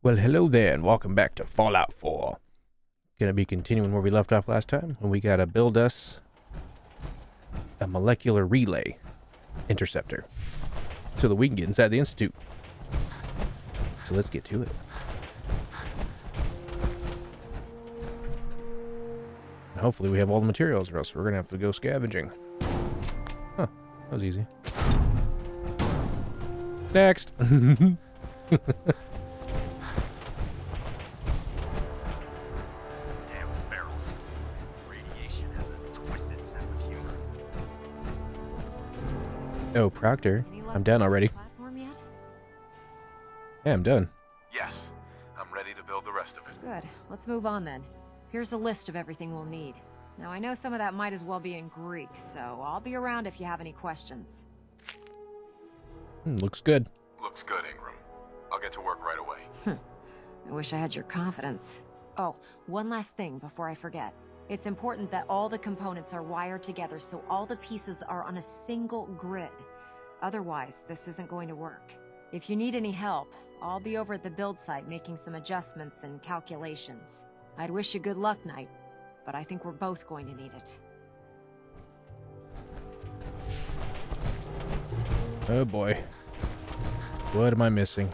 Well, hello there, and welcome back to Fallout 4. Gonna be continuing where we left off last time, when we gotta build us a molecular relay interceptor so that we can get inside the Institute. So let's get to it. And hopefully we have all the materials, or else we're gonna have to go scavenging. Huh, that was easy. Next! Oh, Proctor, I'm done already. Platform yet? Yeah, I'm done. Yes, I'm ready to build the rest of it. Good. Let's move on then. Here's a list of everything we'll need. Now, I know some of that might as well be in Greek, so I'll be around if you have any questions. Looks good. Looks good, Ingram. I'll get to work right away. I wish I had your confidence. Oh, one last thing before I forget. It's important that all the components are wired together so all the pieces are on a single grid. Otherwise, this isn't going to work. If you need any help, I'll be over at the build site making some adjustments and calculations. I'd wish you good luck, Knight, but I think we're both going to need it. Oh boy. What am I missing?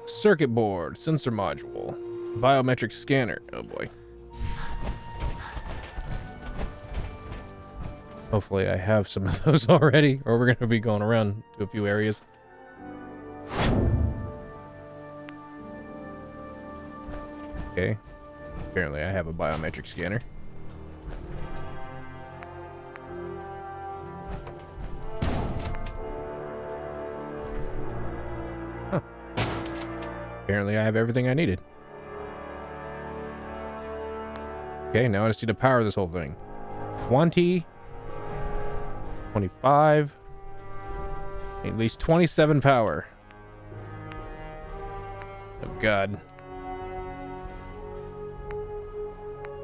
Circuit board, sensor module, biometric scanner. Oh boy. Hopefully I have some of those already, or we're going to be going around to a few areas. Okay. Apparently I have a biometric scanner. Huh. Apparently I have everything I needed. Okay, now I just need to power this whole thing. 20, 25, at least 27 power. Oh god.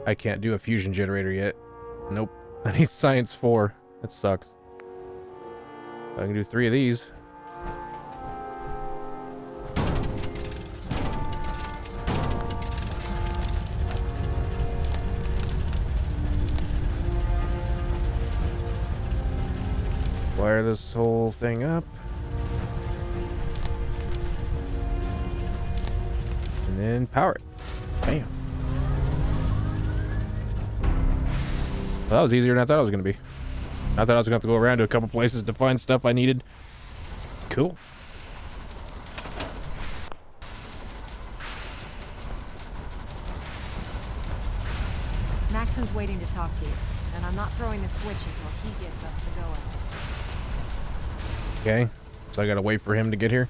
I can't do a fusion generator yet. Nope. I need science 4. That sucks. I can do 3 of these. Wire this whole thing up. And then power it. Bam. Well, that was easier than I thought it was going to be. I thought I was going to have to go around to a couple places to find stuff I needed. Cool. Maxon's waiting to talk to you, and I'm not throwing the switch until he gives us the go-ahead. Okay. So I got to wait for him to get here.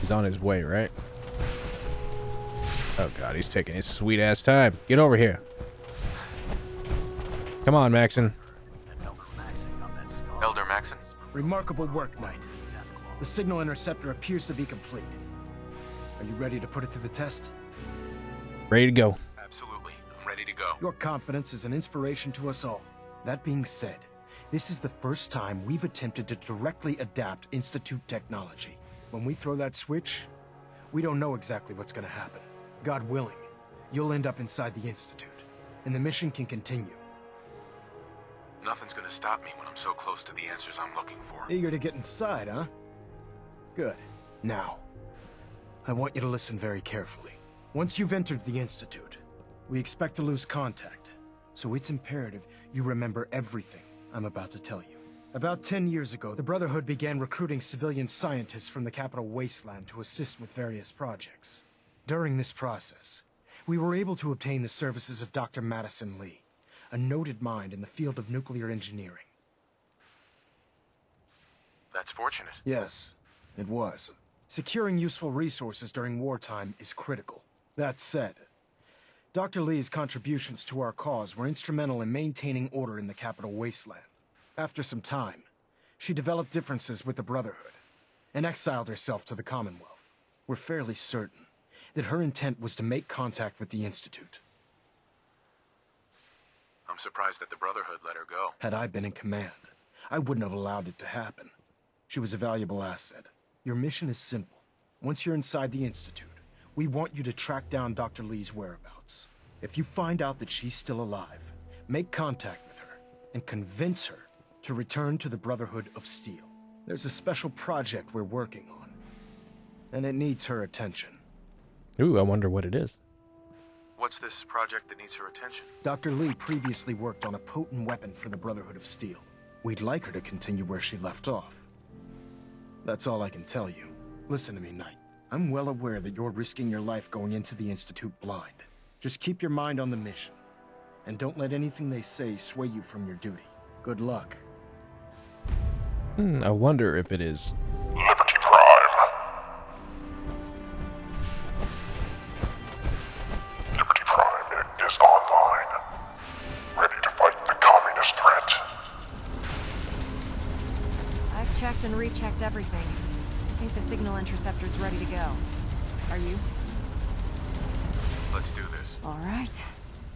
He's on his way, right? Oh god, he's taking his sweet ass time. Get over here. Come on, Maxon. Elder Maxon? Remarkable work, Knight. The signal interceptor appears to be complete. Are you ready to put it to the test? Ready to go. Absolutely. I'm ready to go. Your confidence is an inspiration to us all. That being said, this is the first time we've attempted to directly adapt Institute technology. When we throw that switch, we don't know exactly what's going to happen. God willing, you'll end up inside the Institute, and the mission can continue. Nothing's gonna stop me when I'm so close to the answers I'm looking for. Eager to get inside, huh? Good. Now, I want you to listen very carefully. Once you've entered the Institute, we expect to lose contact, so it's imperative you remember everything I'm about to tell you. About 10 years ago, the Brotherhood began recruiting civilian scientists from the capital wasteland to assist with various projects. During this process, we were able to obtain the services of Dr. Madison Lee, a noted mind in the field of nuclear engineering. That's fortunate. Yes, it was. Securing useful resources during wartime is critical. That said, Dr. Lee's contributions to our cause were instrumental in maintaining order in the capital wasteland. After some time, she developed differences with the Brotherhood and exiled herself to the Commonwealth. We're fairly certain that her intent was to make contact with the Institute. I'm surprised that the Brotherhood let her go. Had I been in command, I wouldn't have allowed it to happen. She was a valuable asset. Your mission is simple. Once you're inside the Institute, we want you to track down Dr. Lee's whereabouts. If you find out that she's still alive, make contact with her and convince her to return to the Brotherhood of Steel. There's a special project we're working on, and it needs her attention. Ooh, I wonder what it is. What's this project that needs her attention? Dr. Lee previously worked on a potent weapon for the Brotherhood of Steel. We'd like her to continue where she left off. That's all I can tell you. Listen to me, Knight. I'm well aware that you're risking your life going into the Institute blind. Just keep your mind on the mission, and don't let anything they say sway you from your duty. Good luck. I wonder if it is. Liberty Prime. Liberty Prime is online. Ready to fight the communist threat. I've checked and rechecked everything. I think the signal interceptor's ready to go. Are you? Let's do this. All right.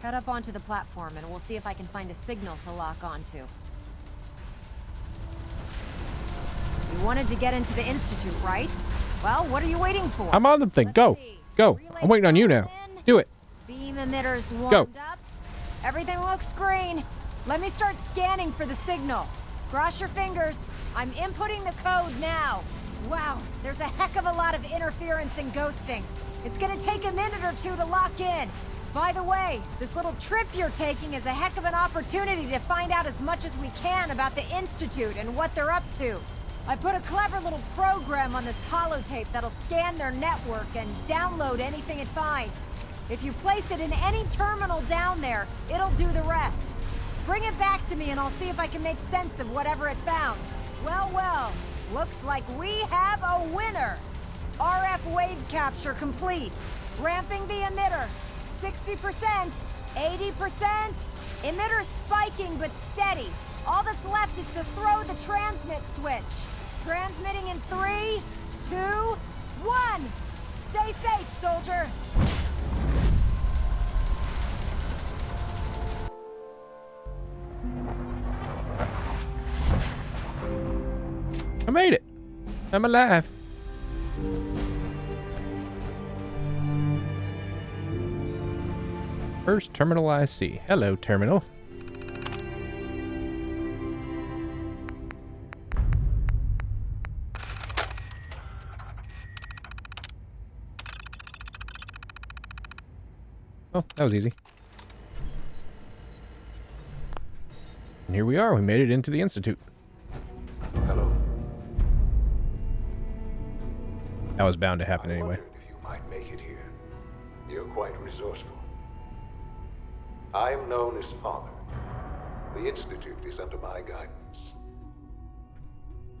Head up onto the platform and we'll see if I can find a signal to lock onto. You wanted to get into the Institute, right? Well, what are you waiting for? I'm on the thing. Go. Go. I'm waiting on you now. Do it. Beam emitters warmed Go. up. Everything looks green. Let me start scanning for the signal. Cross your fingers. I'm inputting the code now. Wow, there's a heck of a lot of interference and ghosting. It's gonna take a minute or two to lock in. By the way, this little trip you're taking is a heck of an opportunity to find out as much as we can about the Institute and what they're up to. I put a clever little program on this holotape that'll scan their network and download anything it finds. If you place it in any terminal down there, it'll do the rest. Bring it back to me and I'll see if I can make sense of whatever it found. Well, well, looks like we have a winner. RF wave capture complete. Ramping the emitter. 60%, 80%. Emitter spiking but steady. All that's left is to throw the transmit switch. Transmitting in 3, 2, 1. Stay safe, soldier. I made it. I'm alive. First terminal I see. Hello, terminal. Oh, that was easy. And here we are. We made it into the Institute. Hello. That was bound to happen I anyway. wondered if you might make it here. You're quite resourceful. I am known as Father. The Institute is under my guidance.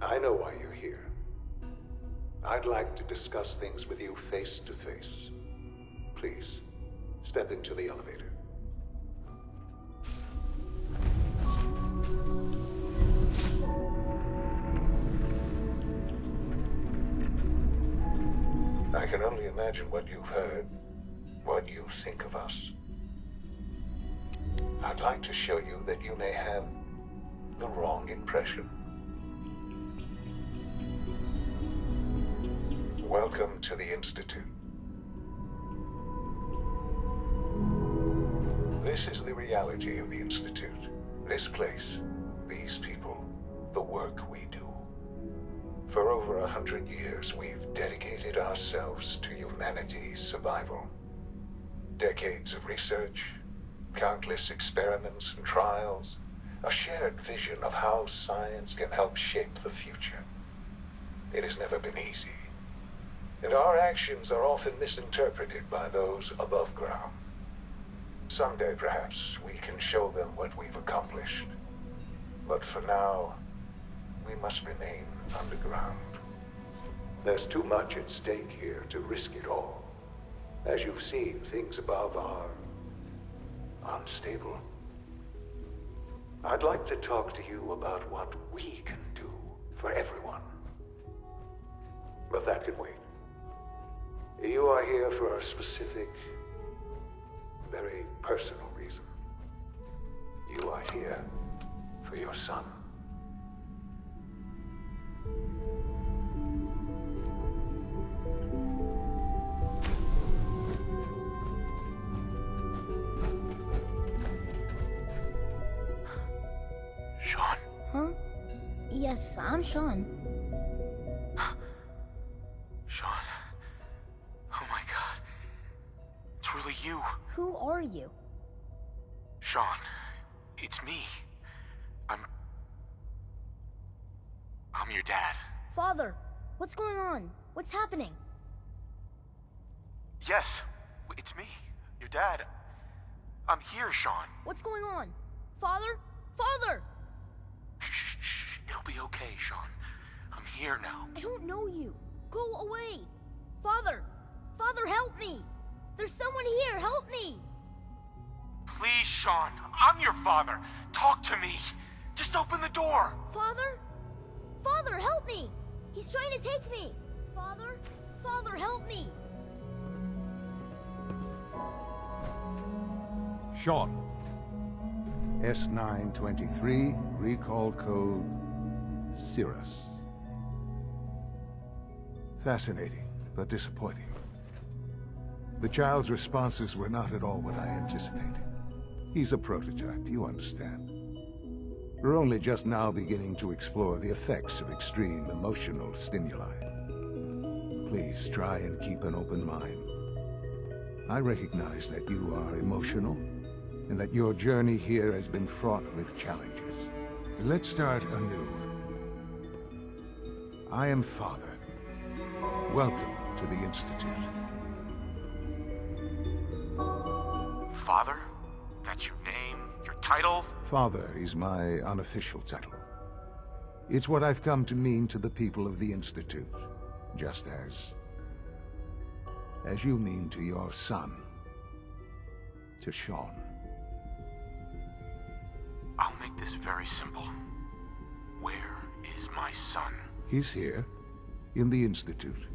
I know why you're here. I'd like to discuss things with you face to face. Please, step into the elevator. I can only imagine what you've heard, what you think of us. I'd like to show you that you may have the wrong impression. Welcome to the Institute. This is the reality of the Institute. This place, these people, the work we do. For over 100 years, we've dedicated ourselves to humanity's survival. Decades of research, countless experiments and trials, a shared vision of how science can help shape the future. It has never been easy, and our actions are often misinterpreted by those above ground. Someday, perhaps, we can show them what we've accomplished. But for now, we must remain underground. There's too much at stake here to risk it all. As you've seen, things above are unstable. I'd like to talk to you about what we can do for everyone. But that can wait. You are here for a specific, very personal reason. You are here for your son. Sean? Huh? Yes, I'm Sean. Sean. Oh my god. It's really you. Who are you? Sean. It's me. I'm your dad. Father, what's going on? What's happening? Yes, it's me. Your dad. I'm here, Sean. What's going on? Father? Father! Shh. It'll be okay, Sean. I'm here now. I don't know you. Go away. Father! Father, help me! There's someone here, help me! Please, Sean. I'm your father. Talk to me. Just open the door. Father? Father, help me! He's trying to take me! Father? Father, help me! Sean. S923, recall code Cirrus. Fascinating, but disappointing. The child's responses were not at all what I anticipated. He's a prototype, you understand. We're only just now beginning to explore the effects of extreme emotional stimuli. Please try and keep an open mind. I recognize that you are emotional, and that your journey here has been fraught with challenges. Let's start anew. I am Father. Welcome to the Institute. Father? That's your name? Your title? Father is my unofficial title. It's what I've come to mean to the people of the Institute, just as you mean to your son, to Sean. I'll make this very simple. Where is my son? He's here, in the Institute.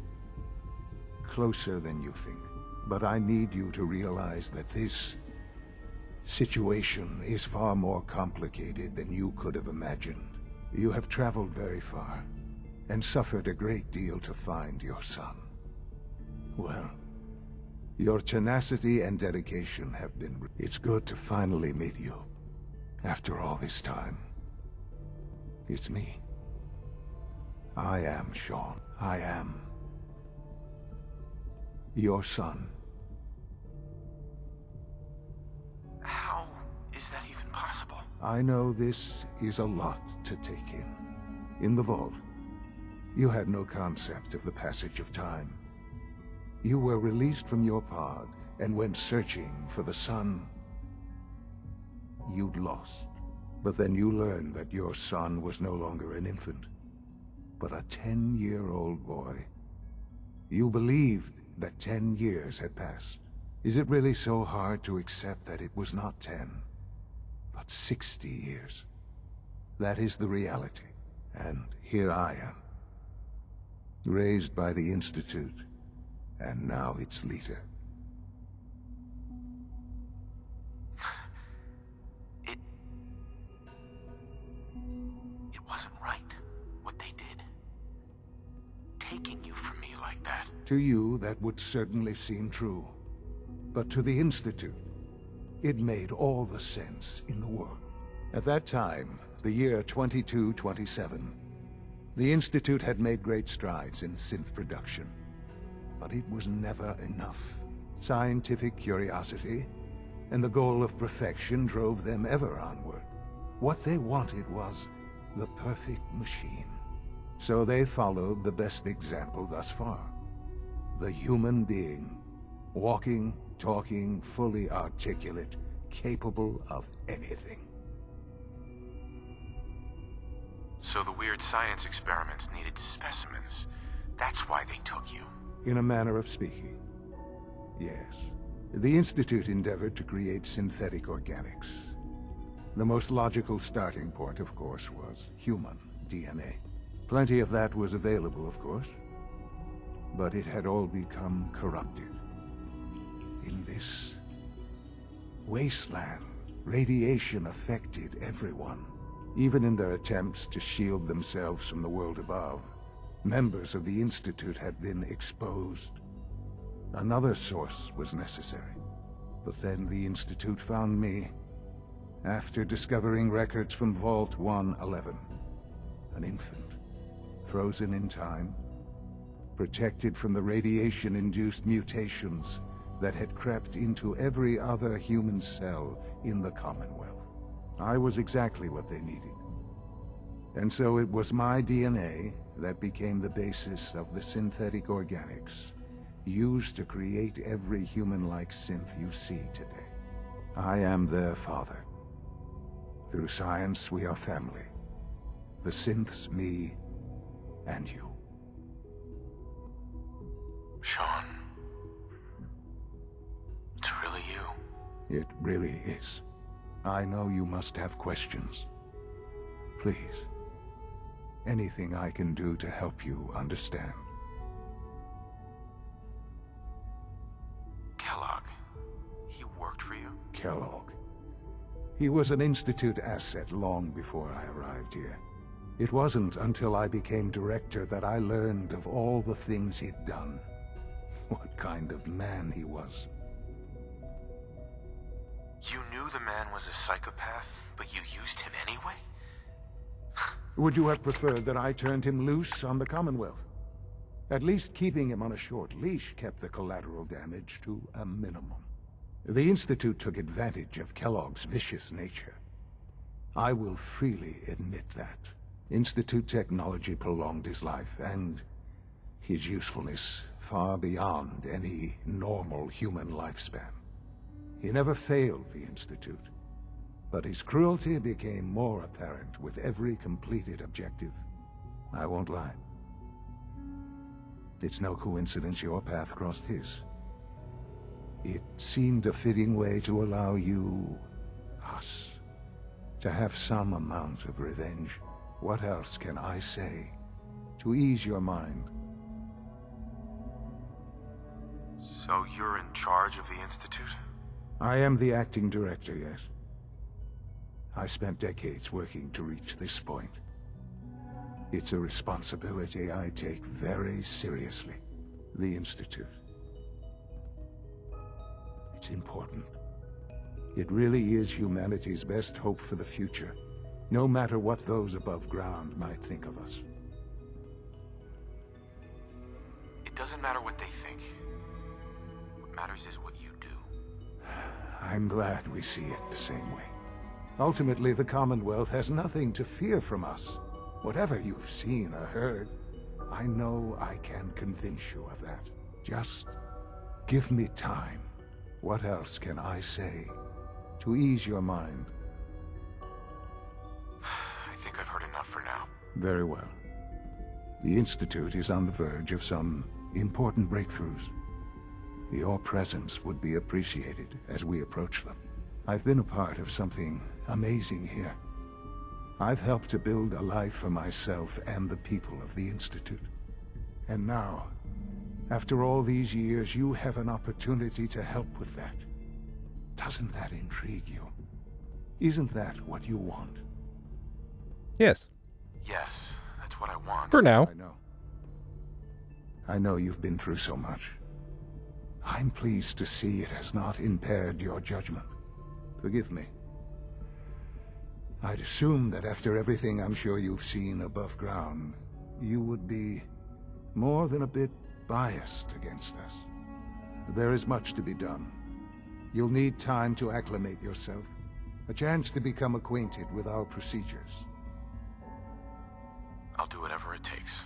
Closer than you think. But I need you to realize that this situation is far more complicated than you could have imagined. You have traveled very far, and suffered a great deal to find your son. Well, your tenacity and dedication have been... It's good to finally meet you. After all this time. It's me. I am Sean. I am your son. How is that even possible? I know this is a lot to take in. In the vault, you had no concept of the passage of time. You were released from your pod and went searching for the son you'd lost. But then you learned that your son was no longer an infant, but a 10-year-old boy. You believed that 10 years had passed. Is it really so hard to accept that it was not 10, but 60 years? That is the reality, and here I am. Raised by the Institute, and now its leader. It wasn't right, what they did. Taking you from me like that. To you, that would certainly seem true. But to the Institute, it made all the sense in the world. At that time, the year 2227, the Institute had made great strides in synth production. But it was never enough. Scientific curiosity and the goal of perfection drove them ever onward. What they wanted was the perfect machine. So they followed the best example thus far. The human being. Walking, talking, fully articulate, capable of anything. So the weird science experiments needed specimens. That's why they took you. In a manner of speaking. Yes. The Institute endeavored to create synthetic organics. The most logical starting point, of course, was human DNA. Plenty of that was available, of course. But it had all become corrupted. In this wasteland, radiation affected everyone. Even in their attempts to shield themselves from the world above, members of the Institute had been exposed. Another source was necessary. But then the Institute found me, after discovering records from Vault 111. An infant, frozen in time, protected from the radiation-induced mutations that had crept into every other human cell in the Commonwealth. I was exactly what they needed. And so it was my DNA that became the basis of the synthetic organics used to create every human-like synth you see today. I am their father. Through science, we are family. The synths, me, and you. Sean. It's really you. It really is. I know you must have questions. Please. Anything I can do to help you understand. Kellogg. He worked for you? Kellogg. He was an Institute asset long before I arrived here. It wasn't until I became director that I learned of all the things he'd done. What kind of man he was. You knew the man was a psychopath, but you used him anyway? Would you have preferred that I turned him loose on the Commonwealth? At least keeping him on a short leash kept the collateral damage to a minimum. The Institute took advantage of Kellogg's vicious nature. I will freely admit that. Institute technology prolonged his life, and his usefulness far beyond any normal human lifespan. He never failed the Institute, but his cruelty became more apparent with every completed objective. I won't lie. It's no coincidence your path crossed his. It seemed a fitting way to allow you, us, to have some amount of revenge. What else can I say to ease your mind? So you're in charge of the Institute? I am the acting director, yes. I spent decades working to reach this point. It's a responsibility I take very seriously. The Institute. It's important. It really is humanity's best hope for the future, no matter what those above ground might think of us. It doesn't matter what they think. What matters is what you do. I'm glad we see it the same way. Ultimately, the Commonwealth has nothing to fear from us. Whatever you've seen or heard, I know I can convince you of that. Just give me time. What else can I say to ease your mind? I think I've heard enough for now. Very well. The Institute is on the verge of some important breakthroughs. Your presence would be appreciated as we approach them. I've been a part of something amazing here. I've helped to build a life for myself and the people of the Institute. And now, after all these years, you have an opportunity to help with that. Doesn't that intrigue you? Isn't that what you want? Yes. Yes, that's what I want. For now. I know you've been through so much. I'm pleased to see it has not impaired your judgment. Forgive me. I'd assume that after everything I'm sure you've seen above ground, you would be more than a bit biased against us. There is much to be done. You'll need time to acclimate yourself, a chance to become acquainted with our procedures. I'll do whatever it takes.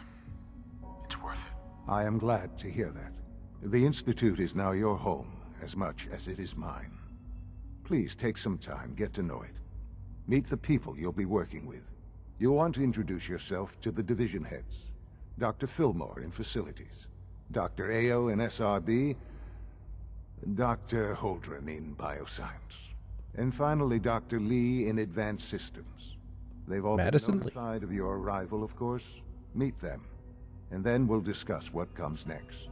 It's worth it. I am glad to hear that. The Institute is now your home, as much as it is mine. Please take some time, get to know it. Meet the people you'll be working with. You'll want to introduce yourself to the division heads. Dr. Fillmore in Facilities, Dr. Ao in SRB, Dr. Holdren in Bioscience, and finally Dr. Lee in Advanced Systems. They've all Madison been notified of your arrival, of course. Meet them, and then we'll discuss what comes next.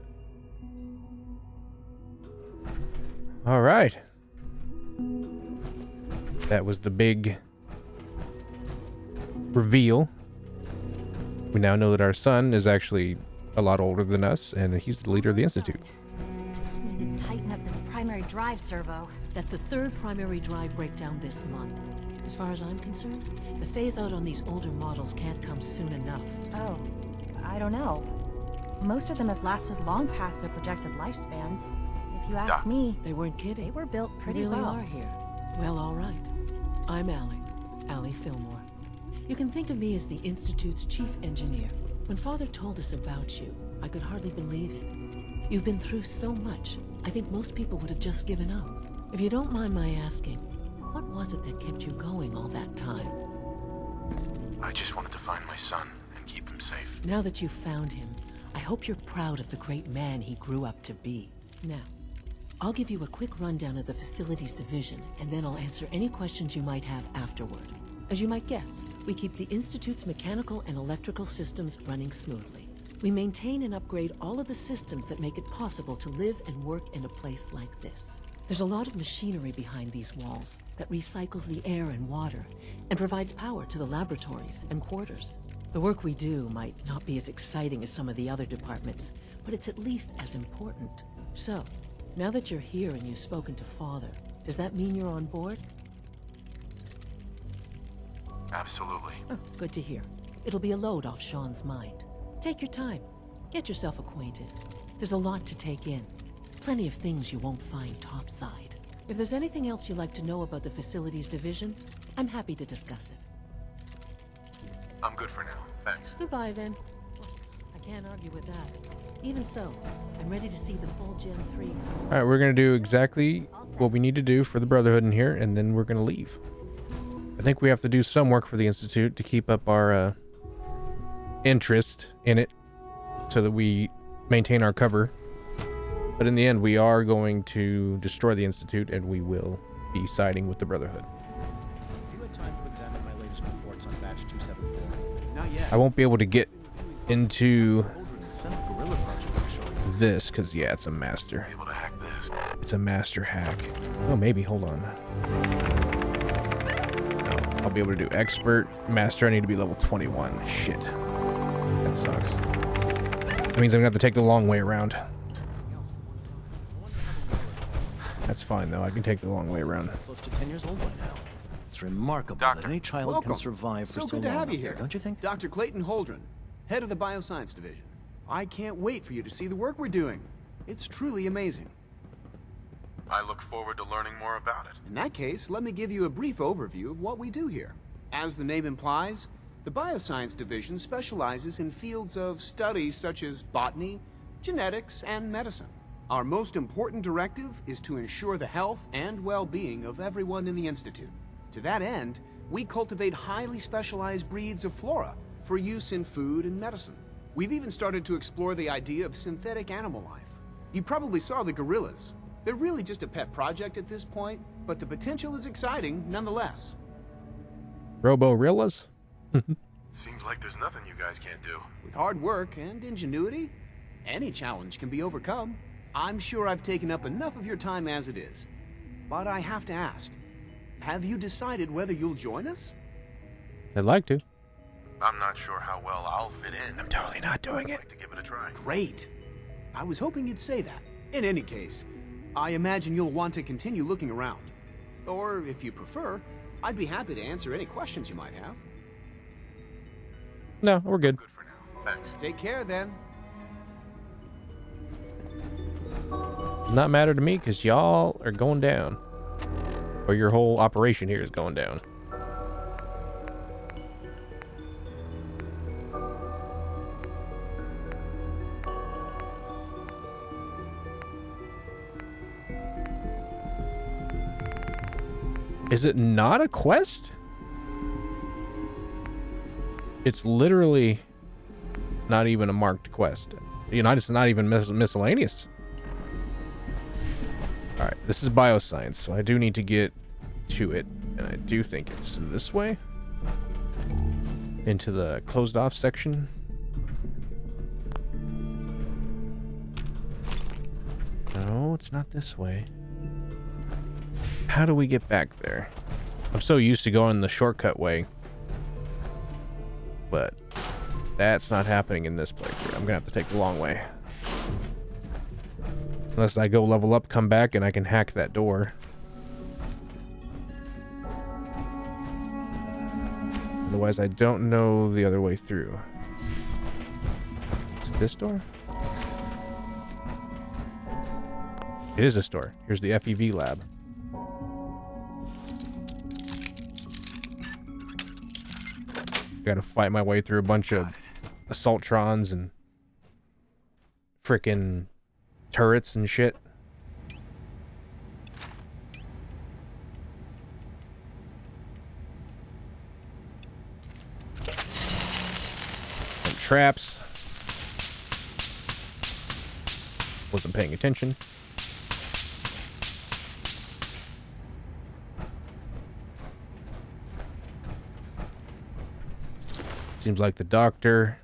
All right. That was the big reveal. We now know that our son is actually a lot older than us, and he's the leader of the Institute. Just need to tighten up this primary drive servo. That's the third primary drive breakdown this month. As far as I'm concerned, the phase-out on these older models can't come soon enough. Oh, I don't know. Most of them have lasted long past their projected lifespans. If you ask me, They weren't kidding. they were built pretty really well. are here. Well, all right. I'm Allie Fillmore. You can think of me as the Institute's chief engineer. When Father told us about you, I could hardly believe it. You've been through so much, I think most people would have just given up. If you don't mind my asking, what was it that kept you going all that time? I just wanted to find my son and keep him safe. Now that you've found him, I hope you're proud of the great man he grew up to be. Now, I'll give you a quick rundown of the facilities division, and then I'll answer any questions you might have afterward. As you might guess, we keep the Institute's mechanical and electrical systems running smoothly. We maintain and upgrade all of the systems that make it possible to live and work in a place like this. There's a lot of machinery behind these walls that recycles the air and water and provides power to the laboratories and quarters. The work we do might not be as exciting as some of the other departments, but it's at least as important. So, now that you're here and you've spoken to Father, does that mean you're on board? Absolutely. Oh, good to hear. It'll be a load off Sean's mind. Take your time. Get yourself acquainted. There's a lot to take in. Plenty of things you won't find topside. If there's anything else you'd like to know about the facilities division, I'm happy to discuss it. I'm good for now. Thanks. Goodbye, then. Well, I can't argue with that. Even so, I'm ready to see the full Gen 3. All right, we're going to do exactly what we need to do for the Brotherhood in here, and then we're going to leave. I think we have to do some work for the Institute to keep up our interest in it so that we maintain our cover. But in the end, we are going to destroy the Institute, and we will be siding with the Brotherhood. You had time to examine my latest reports on batch 274. Not yet. I won't be able to get into Gorilla project showing. this, because, yeah, it's a master. Able to hack this. It's a master hack. Oh, maybe. Hold on. No, I'll be able to do expert. Master, I need to be level 21. Shit. That sucks. That means I'm going to have to take the long way around. That's fine, though. I can take the long way around. Close to 10 years old by now. It's remarkable Doctor. that any child Welcome. can survive for So so good to long have you up there, here. don't you think? Dr. Clayton Holdren, head of the Bioscience Division. I can't wait for you to see the work we're doing. It's truly amazing. I look forward to learning more about it. In that case, let me give you a brief overview of what we do here. As the name implies, the Bioscience Division specializes in fields of study such as botany, genetics, and medicine. Our most important directive is to ensure the health and well-being of everyone in the Institute. To that end, we cultivate highly specialized breeds of flora for use in food and medicine. We've even started to explore the idea of synthetic animal life. You probably saw the gorillas. They're really just a pet project at this point, but the potential is exciting nonetheless. Robo-rillas? Seems like there's nothing you guys can't do. With hard work and ingenuity, any challenge can be overcome. I'm sure I've taken up enough of your time as it is. But I have to ask, have you decided whether you'll join us? I'd like to. I'm not sure how well I'll fit in. I'm totally not doing I'd it. like to give it a try. Great. I was hoping you'd say that. In any case, I imagine you'll want to continue looking around. Or, if you prefer, I'd be happy to answer any questions you might have. No, we're good. Good for now. Thanks. Take care, then. Not matter to me, because y'all are going down. Or your whole operation here is going down. Is it not a quest? It's literally not even a marked quest. You know, it's not even miscellaneous. Alright, this is bioscience, so I do need to get to it. And I do think it's this way. Into the closed off section. No, it's not this way. How do we get back there? I'm so used to going the shortcut way. But that's not happening in this playthrough. I'm gonna have to take the long way. Unless I go level up, come back, and I can hack that door. Otherwise, I don't know the other way through. Is it this door? It is a store. Here's the FEV lab. Gotta fight my way through a bunch of assaultrons and frickin' turrets and shit. And traps. Wasn't paying attention. Seems like the doctor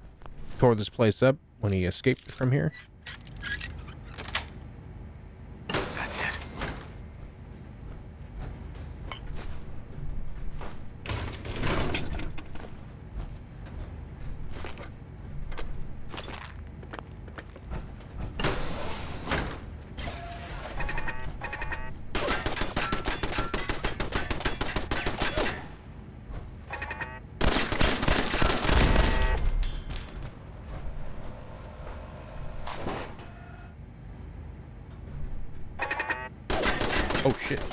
tore this place up when he escaped from here. That's it. Oh shit.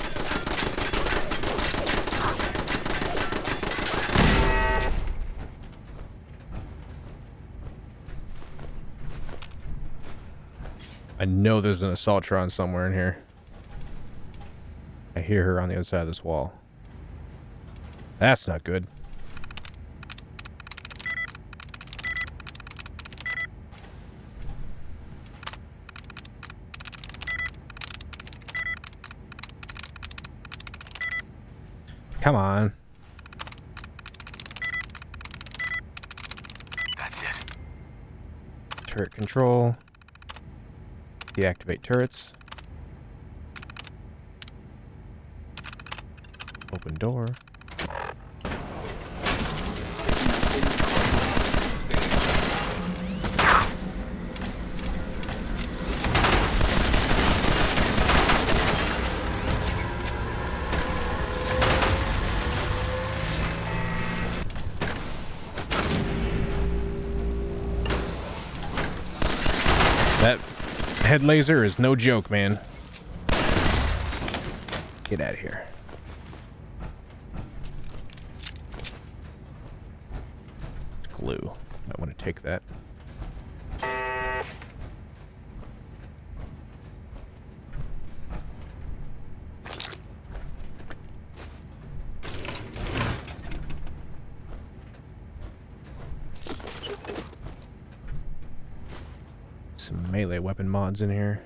I know there's an assaultron somewhere in here. I hear her on the other side of this wall. That's not good. Come on. That's it. Turret control. Deactivate turrets. Open door. That head laser is no joke, man. Get out of here. Glue. Might want to take that. Some melee weapon mods in here.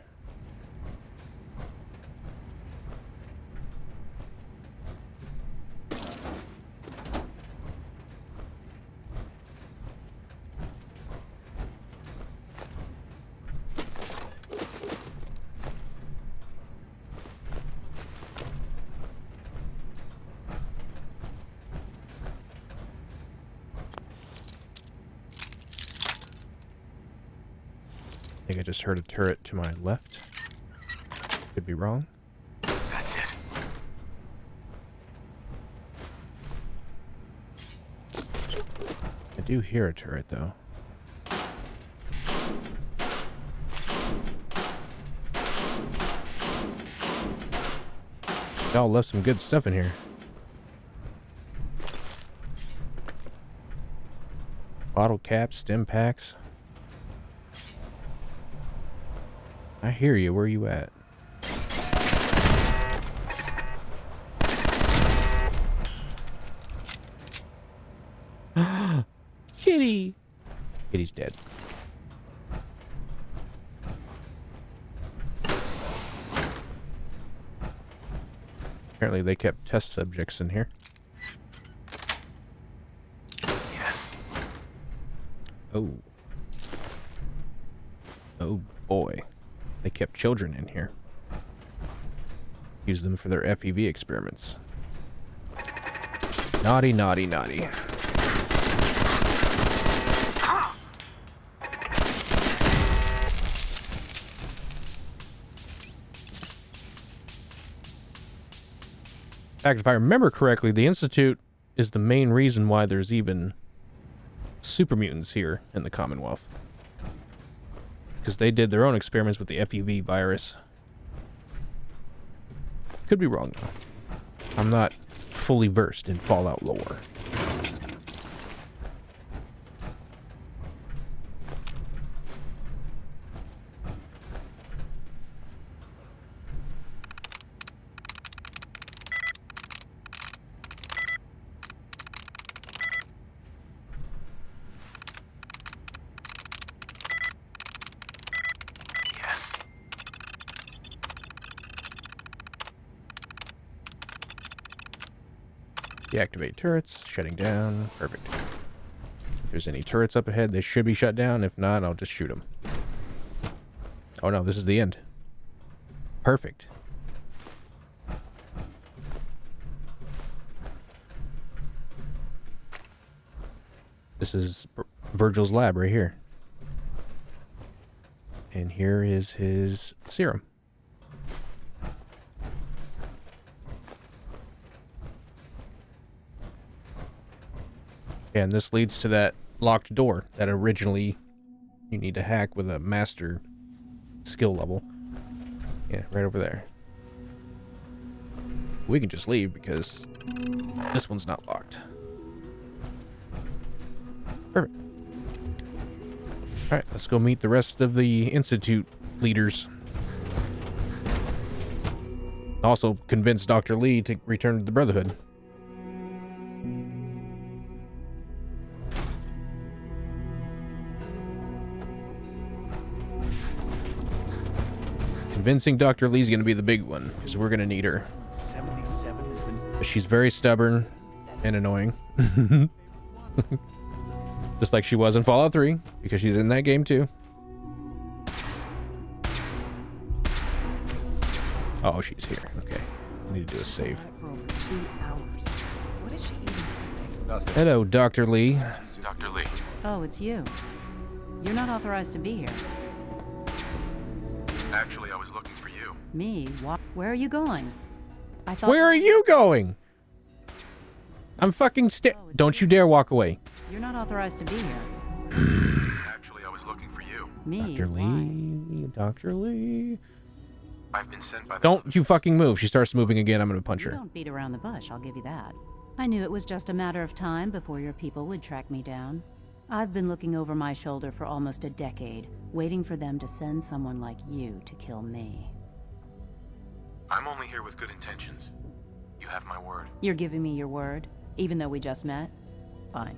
I think I just heard a turret to my left. Could be wrong. That's it. I do hear a turret, though. Y'all left some good stuff in here. Bottle caps, stim packs. I hear you. Where are you at? Kitty! Kitty's dead. Apparently they kept test subjects in here. Yes. Oh. Oh boy. They kept children in here. Use them for their FEV experiments. Naughty, naughty, naughty. fact, if I remember correctly, the Institute is the main reason why there's even super mutants here in the Commonwealth. Because they did their own experiments with the FUV virus. Could be wrong, though. I'm not fully versed in Fallout lore. Deactivate turrets, shutting down. Perfect. If there's any turrets up ahead, they should be shut down. If not, I'll just shoot them. Oh no, this is the end. Perfect. This is Virgil's lab right here. And here is his serum. And this leads to that locked door that originally you need to hack with a master skill level. Yeah, right over there. We can just leave because this one's not locked. Perfect. Alright, let's go meet the rest of the Institute leaders. Also convince Dr. Lee to return to the Brotherhood. Convincing Dr. Lee's going to be the big one, because we're going to need her. 77 has been... But she's very stubborn and annoying. Just like she was in Fallout 3, because she's in that game too. Oh, she's here. Okay. I need to do a save. For over 2 hours. What is she even testing? Nothing. Hello, Dr. Lee. Dr. Lee. Oh, it's you. You're not authorized to be here. Actually, I was looking for you. Me? What? Where are you going? I thought. Where are you going? I'm fucking Don't you dare walk away. You're not authorized to be here. Actually, I was looking for you. Me? Dr. Why? Lee. Dr. Lee. I've been sent by the... Don't you fucking move. She starts moving again, I'm gonna punch You her. don't beat around the bush, I'll give you that. I knew it was just a matter of time before your people would track me down. I've been looking over my shoulder for almost a decade, waiting for them to send someone like you to kill me. I'm only here with good intentions. You have my word. You're giving me your word, even though we just met? Fine.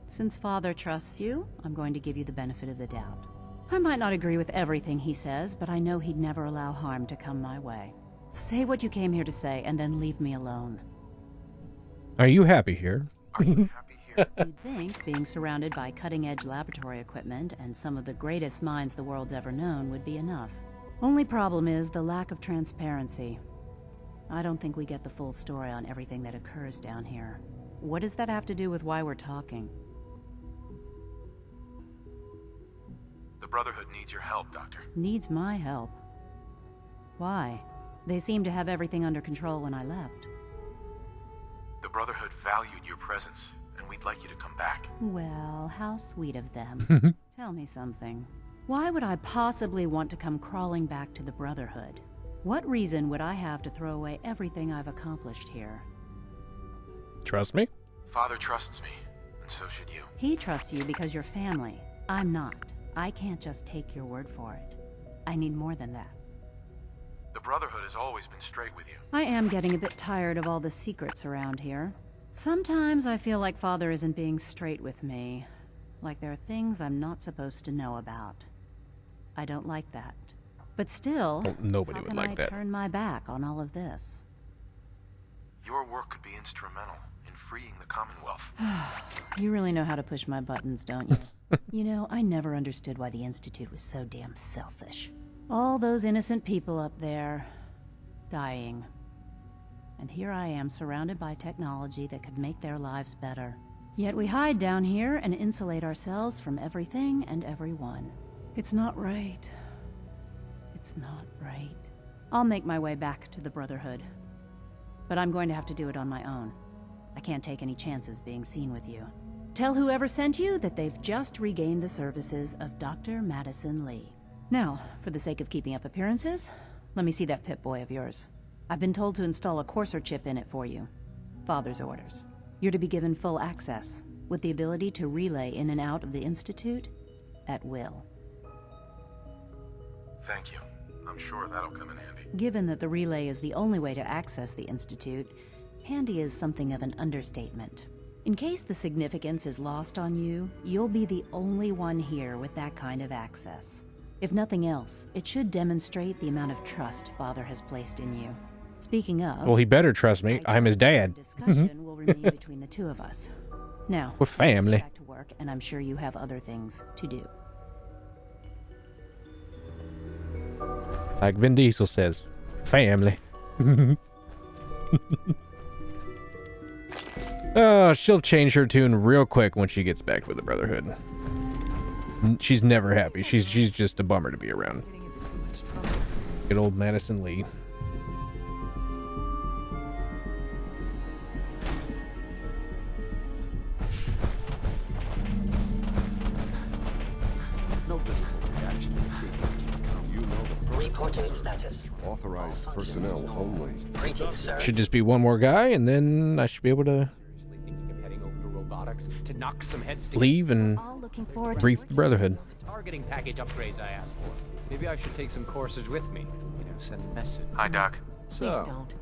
Since Father trusts you, I'm going to give you the benefit of the doubt. I might not agree with everything he says, but I know he'd never allow harm to come my way. Say what you came here to say, and then leave me alone. Are you happy here? Are you happy here? You'd think being surrounded by cutting-edge laboratory equipment and some of the greatest minds the world's ever known would be enough. Only problem is the lack of transparency. I don't think we get the full story on everything that occurs down here. What does that have to do with why we're talking? The Brotherhood needs your help, Doctor. Needs my help. Why? They seemed to have everything under control when I left. The Brotherhood valued your presence, and we'd like you to come back. Well, how sweet of them. Tell me something. Why would I possibly want to come crawling back to the Brotherhood? What reason would I have to throw away everything I've accomplished here? Trust me? Father trusts me, and so should you. He trusts you because you're family. I'm not. I can't just take your word for it. I need more than that. The Brotherhood has always been straight with you. I am getting a bit tired of all the secrets around here. Sometimes I feel like Father isn't being straight with me. Like there are things I'm not supposed to know about. I don't like that. But still, Oh, nobody how would can like I that. turn my back on all of this? Your work could be instrumental in freeing the Commonwealth. You really know how to push my buttons, don't you? You know, I never understood why the Institute was so damn selfish. All those innocent people up there, dying. And here I am surrounded by technology that could make their lives better. Yet we hide down here and insulate ourselves from everything and everyone. It's not right. It's not right. I'll make my way back to the Brotherhood. But I'm going to have to do it on my own. I can't take any chances being seen with you. Tell whoever sent you that they've just regained the services of Dr. Madison Lee. Now, for the sake of keeping up appearances, let me see that Pip-Boy of yours. I've been told to install a courser chip in it for you. Father's orders. You're to be given full access, with the ability to relay in and out of the Institute at will. Thank you. I'm sure that'll come in handy. Given that the relay is the only way to access the Institute, handy is something of an understatement. In case the significance is lost on you, you'll be the only one here with that kind of access. If nothing else, it should demonstrate the amount of trust Father has placed in you. Speaking of... Well, he better trust me. I'm his dad. Discussion will remain between the two of us. Now, we're family. Back to work, and I'm sure you have other things to do. Like Vin Diesel says, family. Oh, she'll change her tune real quick when she gets back with the Brotherhood. She's never happy. She's just a bummer to be around. Good old Madison Lee. No visible reaction. You know the reporting status. Authorized personnel only. Greetings, sir. Should just be one more guy, and then I should be able to to knock some heads together. leave and brief the Brotherhood. Targeting package upgrades I asked for. Maybe I should take some courses with me. You know, send a message. Hi, Doc. Please don't.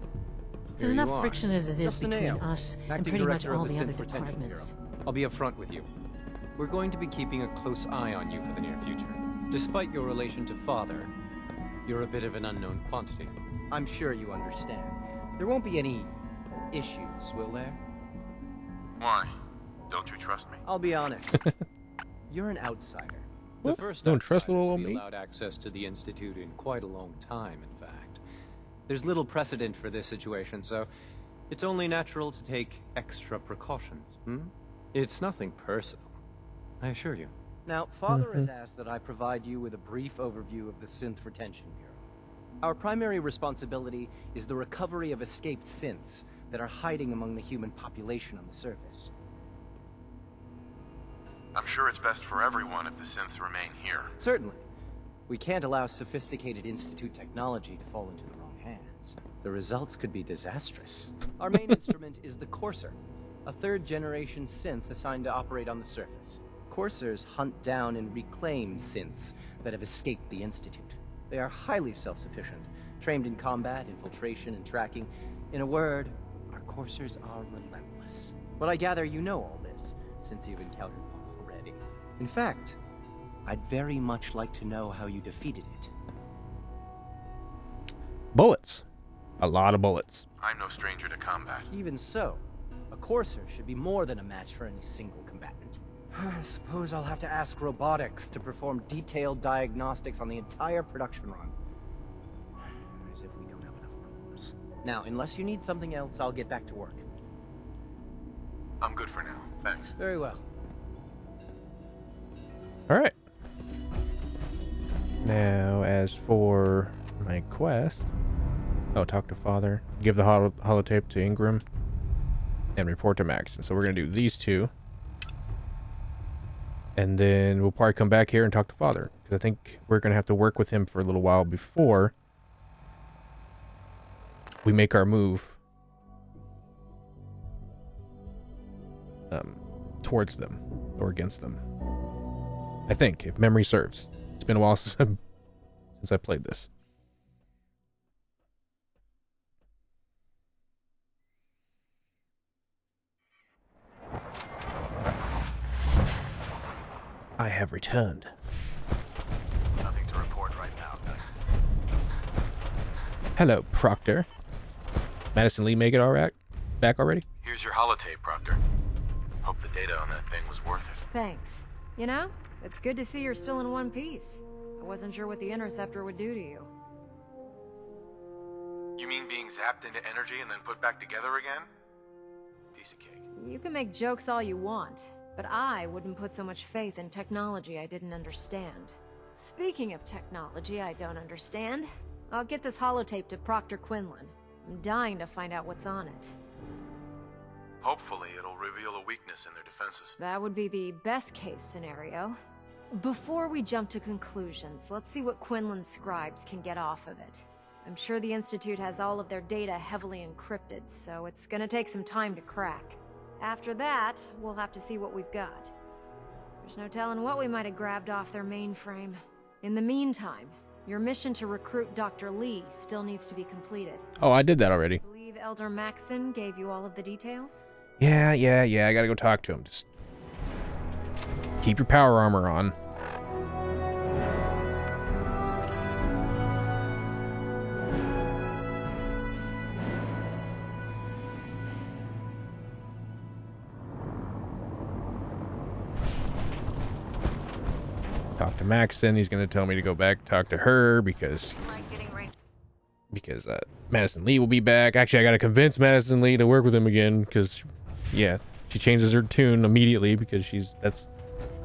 There's enough friction as it is between us and pretty much all the other departments. I'll be upfront with you. We're going to be keeping a close eye on you for the near future. Despite your relation to Father, you're a bit of an unknown quantity. I'm sure you understand. There won't be any issues, will there? Why? Don't you trust me? I'll be honest. You're an outsider. The first Don't trust outsider little to be me? allowed access to the Institute in quite a long time, in fact. There's little precedent for this situation, so it's only natural to take extra precautions, It's nothing personal, I assure you. Now, Father has asked that I provide you with a brief overview of the Synth Retention Bureau. Our primary responsibility is the recovery of escaped synths that are hiding among the human population on the surface. I'm sure it's best for everyone if the synths remain here. Certainly. We can't allow sophisticated Institute technology to fall into the wrong hands. The results could be disastrous. Our main instrument is the Courser, a third-generation synth assigned to operate on the surface. Coursers hunt down and reclaim synths that have escaped the Institute. They are highly self-sufficient, trained in combat, infiltration, and tracking. In a word, our Coursers are relentless. But I gather you know all this, since you've encountered one already. In fact, I'd very much like to know how you defeated it. Bullets. A lot of bullets. I'm no stranger to combat. Even so, a Courser should be more than a match for any single combatant. I suppose I'll have to ask robotics to perform detailed diagnostics on the entire production run. As if we don't have enough problems. Now, unless you need something else, I'll get back to work. I'm good for now, thanks. Very well. All right. Now, as for my quest, talk to Father, give the holotape to Ingram, and report to Max. And so we're gonna do these two, and then we'll probably come back here and talk to Father, because I think we're gonna have to work with him for a little while before we make our move towards them or against them. I think, if memory serves. It's been a while since I played this. I have returned. Nothing to report right now. Hello, Proctor. Madison Lee make it all right? Back already? Here's your holotape, Proctor. Hope the data on that thing was worth it. Thanks. You know, it's good to see you're still in one piece. I wasn't sure what the Interceptor would do to you. You mean being zapped into energy and then put back together again? Piece of cake. You can make jokes all you want, but I wouldn't put so much faith in technology I didn't understand. Speaking of technology I don't understand, I'll get this holotape to Proctor Quinlan. I'm dying to find out what's on it. Hopefully, it'll reveal a weakness in their defenses. That would be the best case scenario. Before we jump to conclusions, let's see what Quinlan's scribes can get off of it. I'm sure the Institute has all of their data heavily encrypted, so it's gonna take some time to crack. After that, we'll have to see what we've got. There's no telling what we might have grabbed off their mainframe. In the meantime, your mission to recruit Dr. Lee still needs to be completed. Oh, I did that already. I believe Elder Maxon gave you all of the details? Yeah. I gotta go talk to him. Just keep your power armor on. Talk to Maxon. He's gonna tell me to go back talk to her because Madison Lee will be back. Actually, I gotta convince Madison Lee to work with him again because, yeah, she changes her tune immediately because that's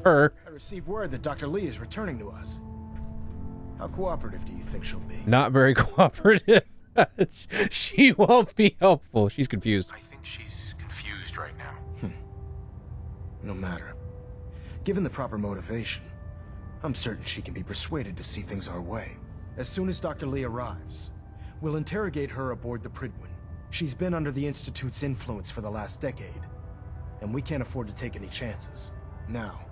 her. I received word that Dr. Lee is returning to us. How cooperative do you think she'll be? Not very cooperative. She won't be helpful. She's confused. I think she's confused right now. No matter. Given the proper motivation, I'm certain she can be persuaded to see things our way. As soon as Dr. Lee arrives, we'll interrogate her aboard the Pridwin. She's been under the Institute's influence for the last decade, and we can't afford to take any chances. Now,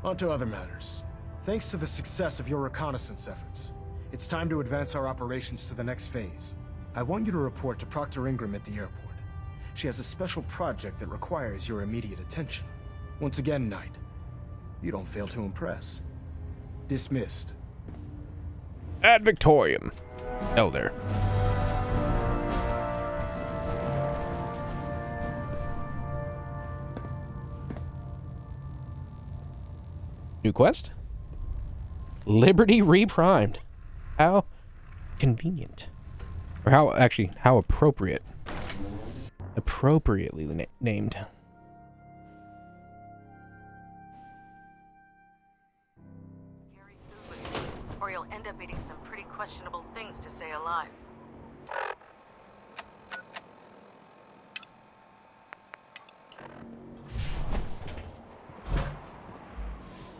on to other matters. Thanks to the success of your reconnaissance efforts, it's time to advance our operations to the next phase. I want you to report to Proctor Ingram at the airport. She has a special project that requires your immediate attention. Once again, Knight, you don't fail to impress. Dismissed. Ad Victoriam. Elder. New quest? Liberty Reprimed. How convenient. Or how appropriate. Appropriately named. Or you'll end up eating some pretty questionable things to stay alive.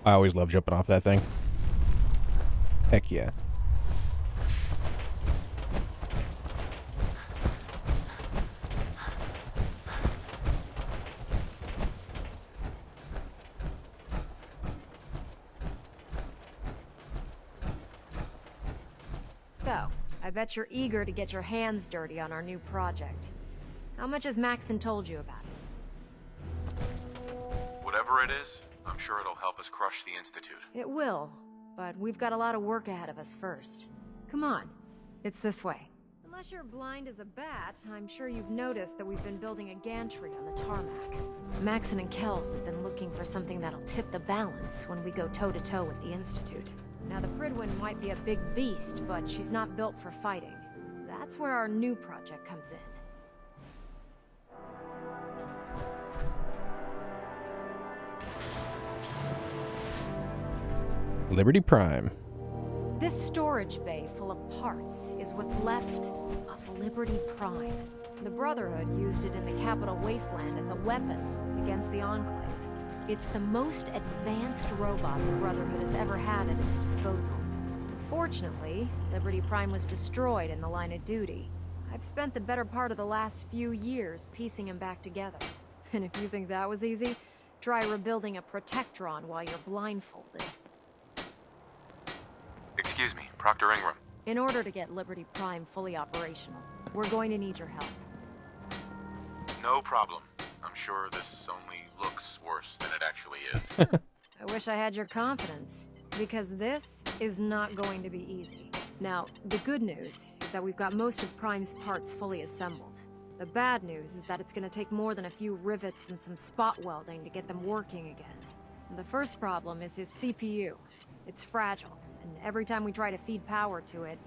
I always love jumping off that thing. Heck yeah. So, I bet you're eager to get your hands dirty on our new project. How much has Maxon told you about it? Whatever it is, I'm sure it'll help us crush the Institute. It will, but we've got a lot of work ahead of us first. Come on, it's this way. Unless you're blind as a bat, I'm sure you've noticed that we've been building a gantry on the tarmac. Maxon and Kells have been looking for something that'll tip the balance when we go toe-to-toe with the Institute. Now, the Pridwin might be a big beast, but she's not built for fighting. That's where our new project comes in. Liberty Prime. This storage bay full of parts is what's left of Liberty Prime. The Brotherhood used it in the Capital Wasteland as a weapon against the Enclave. It's the most advanced robot the Brotherhood has ever had at its disposal. Unfortunately, Liberty Prime was destroyed in the line of duty. I've spent the better part of the last few years piecing him back together. And if you think that was easy, try rebuilding a Protectron while you're blindfolded. Excuse me, Proctor Ingram. In order to get Liberty Prime fully operational, we're going to need your help. No problem. I'm sure this only looks worse than it actually is. I wish I had your confidence, because this is not going to be easy. Now, the good news is that we've got most of Prime's parts fully assembled. The bad news is that it's going to take more than a few rivets and some spot welding to get them working again. The first problem is his CPU. It's fragile, and every time we try to feed power to it,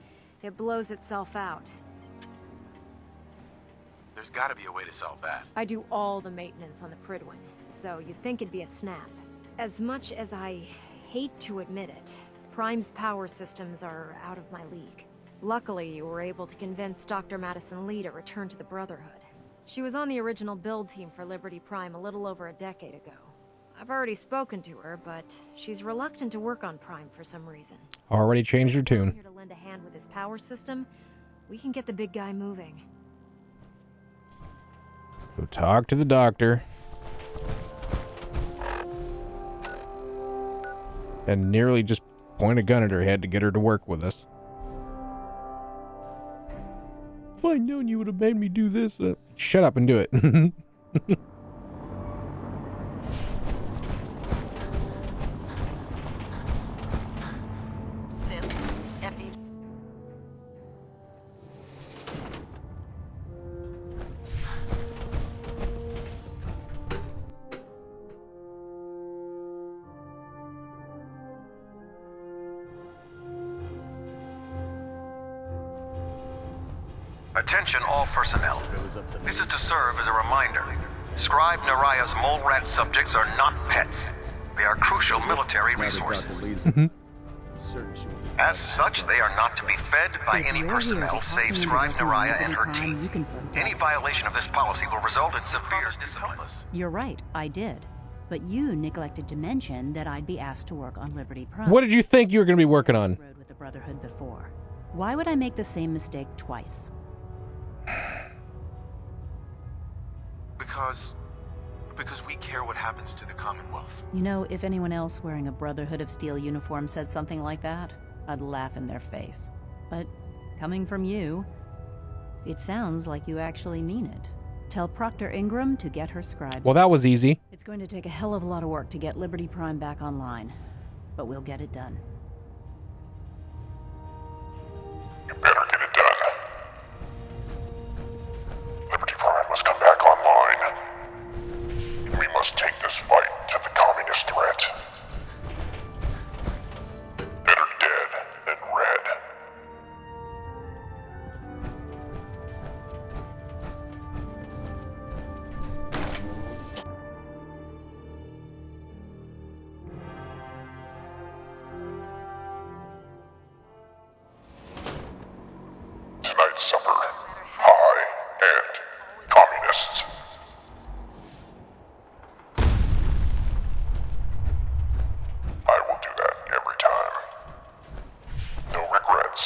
it blows itself out. There's gotta be a way to solve that. I do all the maintenance on the Pridwin, so you'd think it'd be a snap. As much as I hate to admit it, Prime's power systems are out of my league. Luckily, you were able to convince Dr. Madison Lee to return to the Brotherhood. She was on the original build team for Liberty Prime a little over a decade ago. I've already spoken to her, but she's reluctant to work on Prime for some reason. Already changed her tune. Here to lend a hand with his power system, we can get the big guy moving. Go talk to the doctor. And nearly just point a gun at her head to get her to work with us. If I'd known you would have made me do this. Shut up and do it. Attention all personnel. This is to serve as a reminder. Scribe Naraya's mole rat subjects are not pets. They are crucial military resources. As such, they are not to be fed by any personnel save Scribe Naraya and her team. Any violation of this policy will result in severe discipline. You're right, I did. But you neglected to mention that I'd be asked to work on Liberty Prime. What did you think you were going to be working on? Road with the Brotherhood before. Why would I make the same mistake twice? Because we care what happens to the Commonwealth. You know, if anyone else wearing a Brotherhood of Steel uniform said something like that, I'd laugh in their face. But coming from you, it sounds like you actually mean it. Tell Proctor Ingram to get her scribes. Well, that was easy. It's going to take a hell of a lot of work to get Liberty Prime back online, but we'll get it done. You better get it done. Liberty Prime must come back online. We must take this fight to the communist threat. Better dead than red. Tonight's supper, high and communists. I will do that every time. No regrets.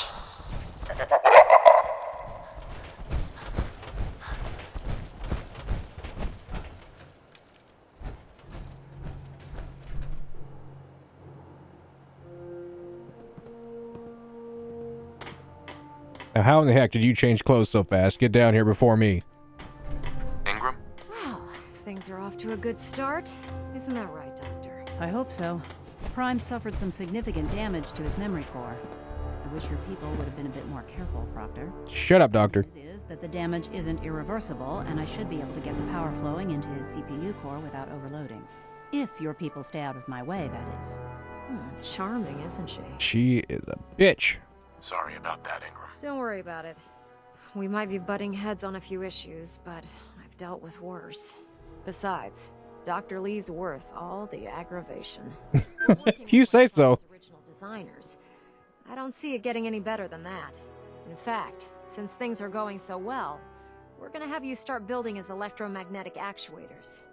Now, how in the heck did you change clothes so fast? Get down here before me. Ingram? Well, things are off to a good start. Isn't that right, Doctor? I hope so. Prime suffered some significant damage to his memory core. I wish your people would have been a bit more careful, Proctor. Shut up, Doctor. The news is that the damage isn't irreversible, and I should be able to get the power flowing into his CPU core without overloading. If your people stay out of my way, that is. Charming, isn't she? She is a bitch. Sorry about that, Ingram. Don't worry about it. We might be butting heads on a few issues, but I've dealt with worse. Besides, Dr. Lee's worth all the aggravation. If you say so. Original designers. I don't see it getting any better than that. In fact, since things are going so well, we're gonna have you start building his electromagnetic actuators.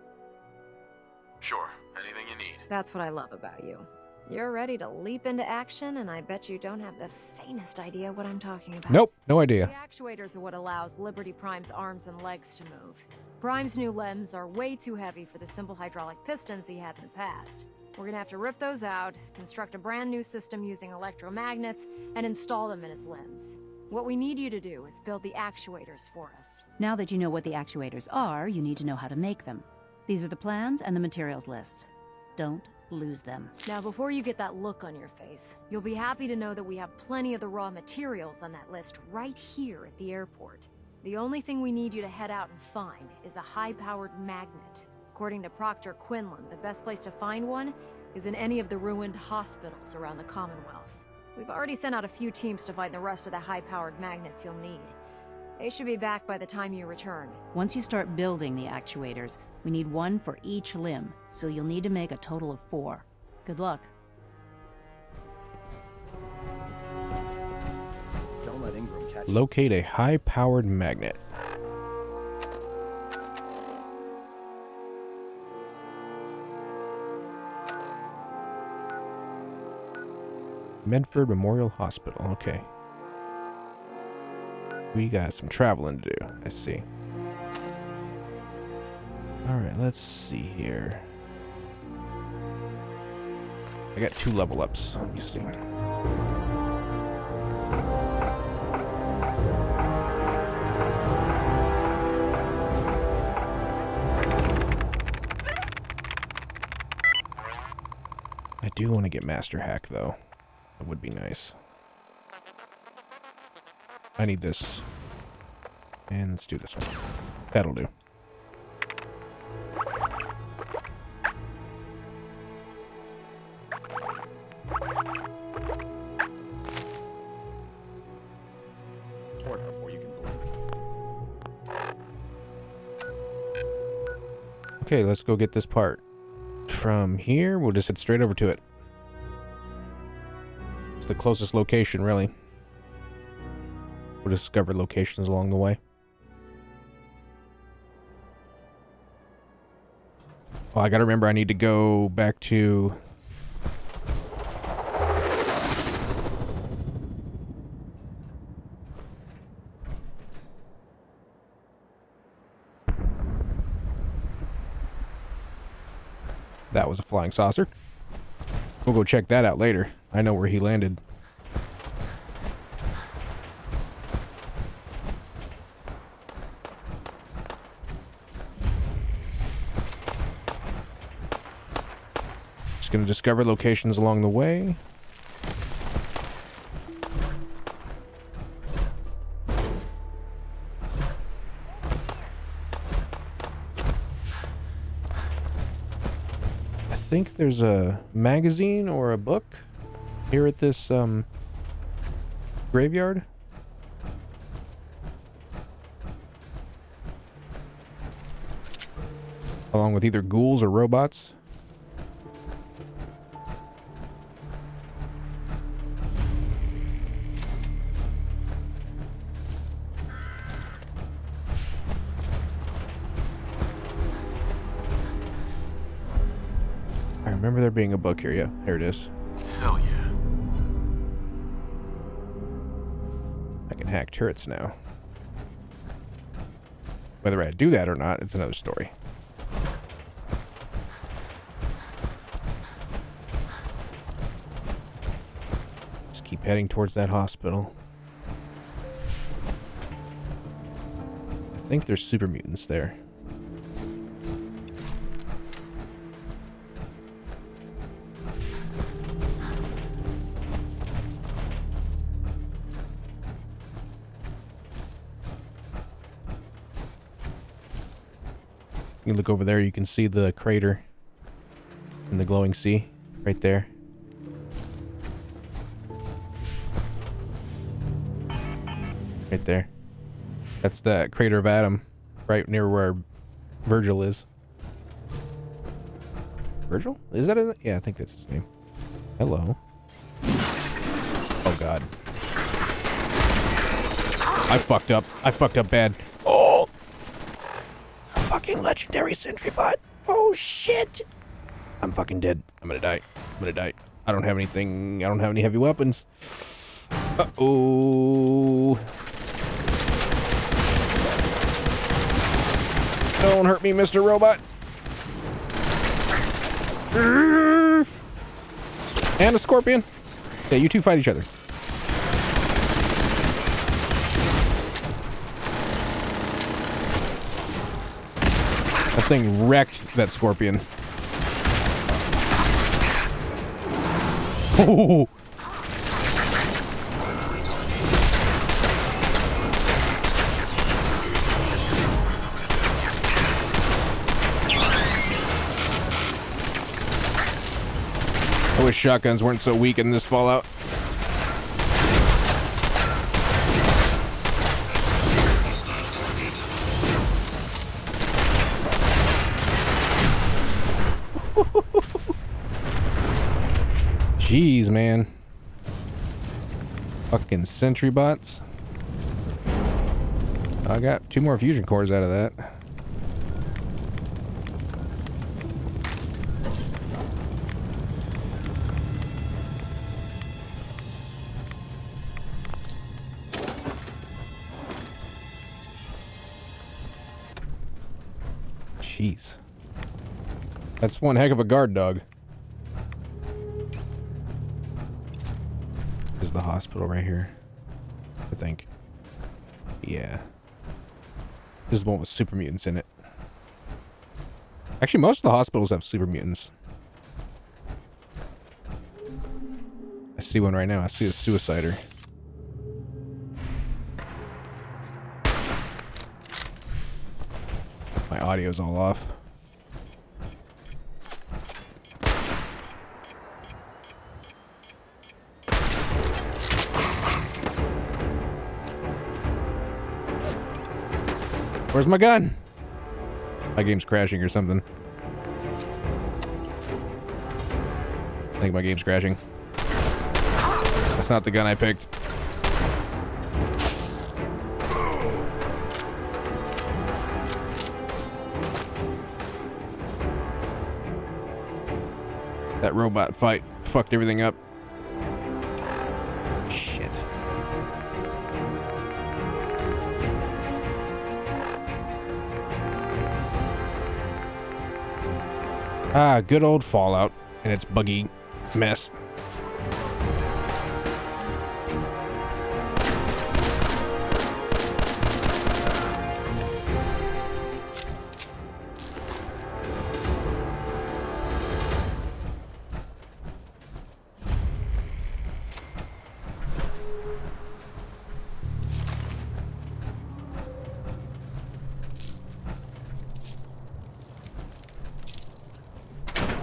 Sure, anything you need. That's what I love about you. You're ready to leap into action, and I bet you don't have the faintest idea what I'm talking about. Nope, no idea. The actuators are what allows Liberty Prime's arms and legs to move. Prime's new limbs are way too heavy for the simple hydraulic pistons he had in the past. We're gonna have to rip those out, construct a brand new system using electromagnets, and install them in his limbs. What we need you to do is build the actuators for us. Now that you know what the actuators are, you need to know how to make them. These are the plans and the materials list. Don't lose them. Now, before you get that look on your face, you'll be happy to know that we have plenty of the raw materials on that list right here at the airport. The only thing we need you to head out and find is a high-powered magnet. According to Proctor Quinlan, the best place to find one is in any of the ruined hospitals around the Commonwealth. We've already sent out a few teams to find the rest of the high-powered magnets you'll need. They should be back by the time you return. Once you start building the actuators, we need one for each limb, so you'll need to make a total of 4. Good luck. Don't let Locate a high-powered magnet. Medford Memorial Hospital. Okay. We got some traveling to do. I see. Alright, let's see here. I got 2 level ups. Let me see. I do want to get Master Hack, though. That would be nice. I need this. And let's do this one. That'll do. Before you can Okay, let's go get this part. From here, we'll just head straight over to it. It's the closest location, really. We'll discover locations along the way. Oh, I gotta remember I need to go back to... That was a flying saucer. We'll go check that out later. I know where he landed. Just gonna discover locations along the way. I think there's a magazine or a book here at this graveyard. Along with either ghouls or robots. I remember there being a book here. Yeah, here it is. Hell yeah. I can hack turrets now. Whether I do that or not, it's another story. Just keep heading towards that hospital. I think there's super mutants there. You look over there, you can see the crater in the glowing sea right there. Right there. That's the crater of Adam, right near where Virgil is. Virgil? Is that it? Yeah, I think that's his name. Hello. Oh god. I fucked up. I fucked up bad. Oh! Fucking legendary sentry bot. Oh shit. I'm fucking dead. I'm gonna die. I'm gonna die. I don't have anything. I don't have any heavy weapons. Uh-oh. Don't hurt me, Mr. Robot. And a scorpion. Yeah, you two fight each other. That thing wrecked that scorpion. Oh. I wish shotguns weren't so weak in this Fallout. Jeez, man. Fucking sentry bots. I got 2 more fusion cores out of that. Jeez. That's one heck of a guard dog. This is the hospital right here, I think. Yeah. This is the one with super mutants in it. Actually, most of the hospitals have super mutants. I see one right now. I see a suicider. My audio's all off. Where's my gun? My game's crashing or something. I think my game's crashing. That's not the gun I picked. That robot fight fucked everything up. Shit. Ah, good old Fallout and its buggy mess.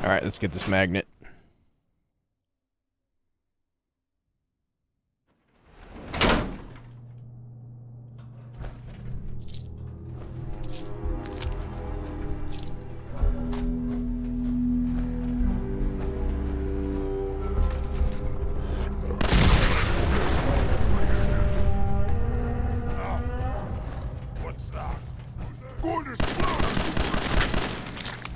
All right, let's get this magnet. What's that? Goodness!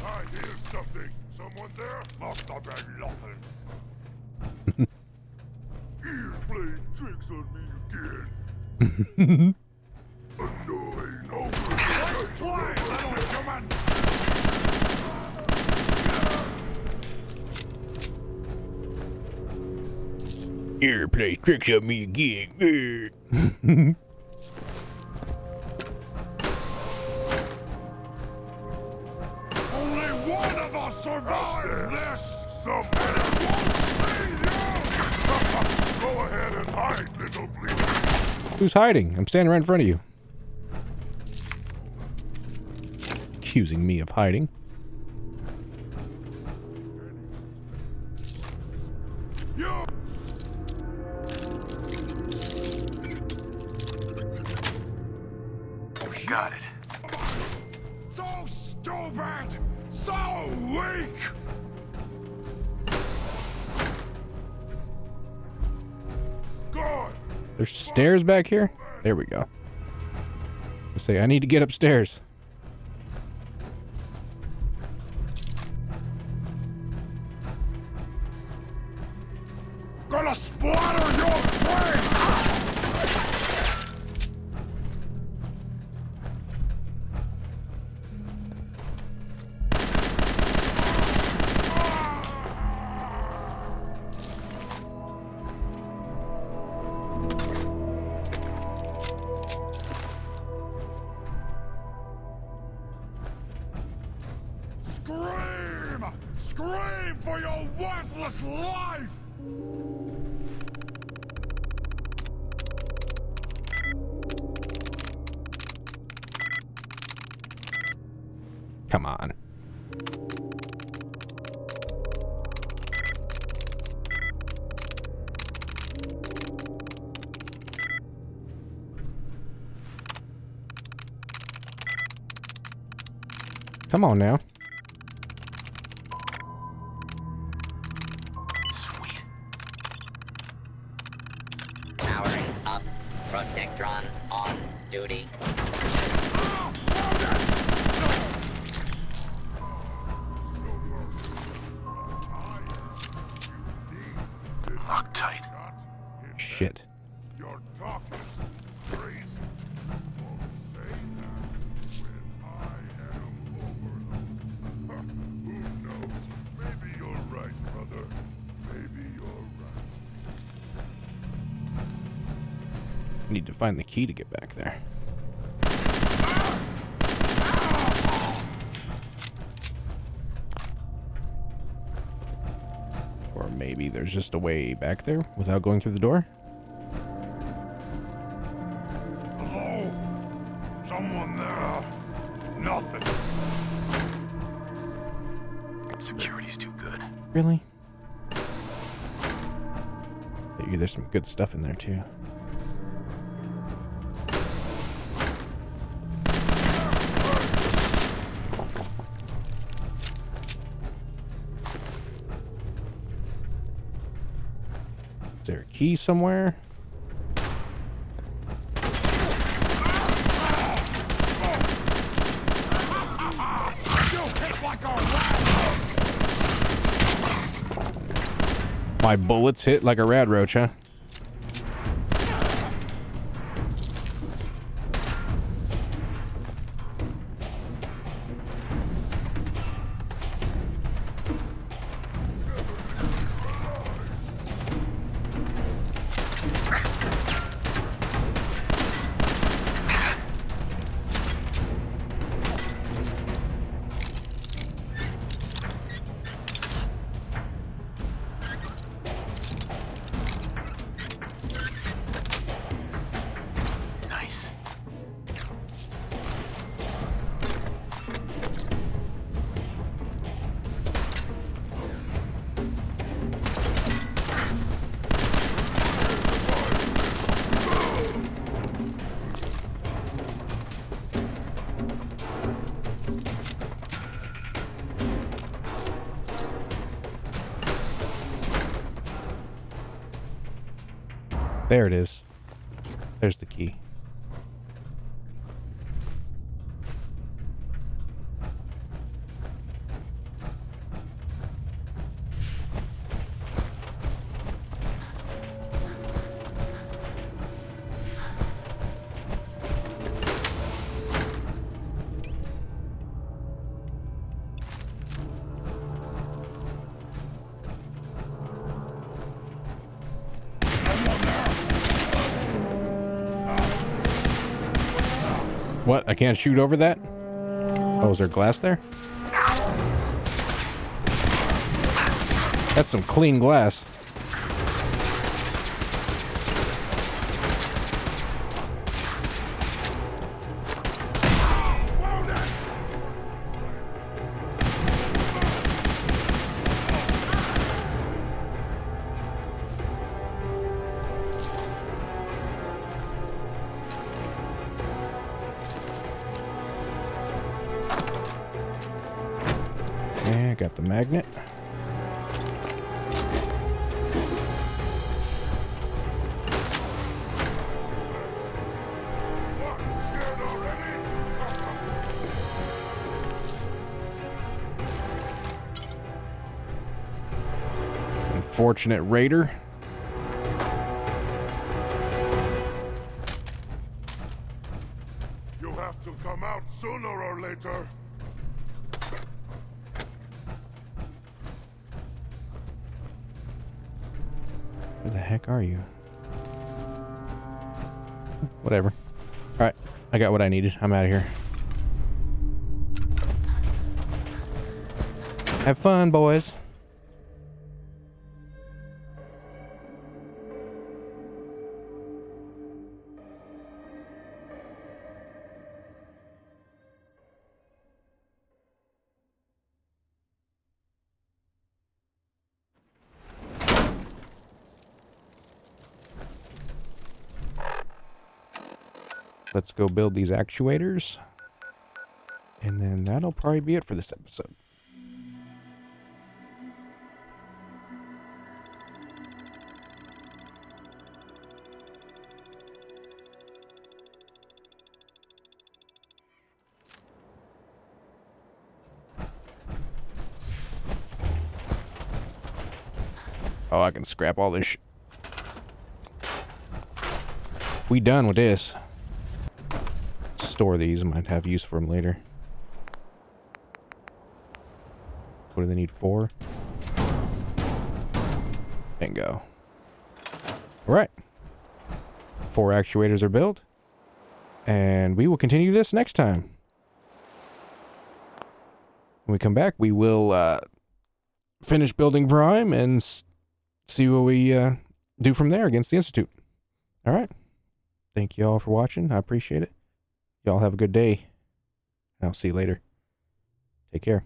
I hear something. Someone there? Must have been nothing. He's playing tricks on me again. Annoying over. Quiet, little human! Here, plays tricks on me again. Only one of us survives this! Somebody won't see you! Go ahead and hide, little bleeder. Who's hiding? I'm standing right in front of you. Accusing me of hiding. You! Got it. So stupid! So weak! Good! There's stairs back here? There we go. I say I need to get upstairs. Gonna splatter your brain! Scream! Scream for your worthless life! Come on. Come on now. Sweet. Powering up. Protectron on duty. Shit. Your talk is crazy. Won't say that when I am Overlord. Who knows? Maybe you're right, brother. Maybe you're right. Need to find the key to get back there. Or maybe there's just a way back there without going through the door? Hello? Someone there? Nothing. Security's too good. Really? There's some good stuff in there too. Is there a key somewhere? My bullets hit like a rad roach, huh? Nice. There it is. There's the key. What? I can't shoot over that? Oh, is there glass there? That's some clean glass. Yeah, got the magnet. Unfortunate raider. You have to come out sooner or later. Where the heck are you? Whatever. Alright, I got what I needed. I'm out of here. Have fun, boys. Let's go build these actuators. And then that'll probably be it for this episode. Oh, I can scrap all this We done with this. Store these. I might have use for them later. What do they need? 4? Bingo. Alright. 4 actuators are built. And we will continue this next time. When we come back, we will finish building Prime and see what we do from there against the Institute. Alright. Thank you all for watching. I appreciate it. Y'all have a good day. I'll see you later. Take care.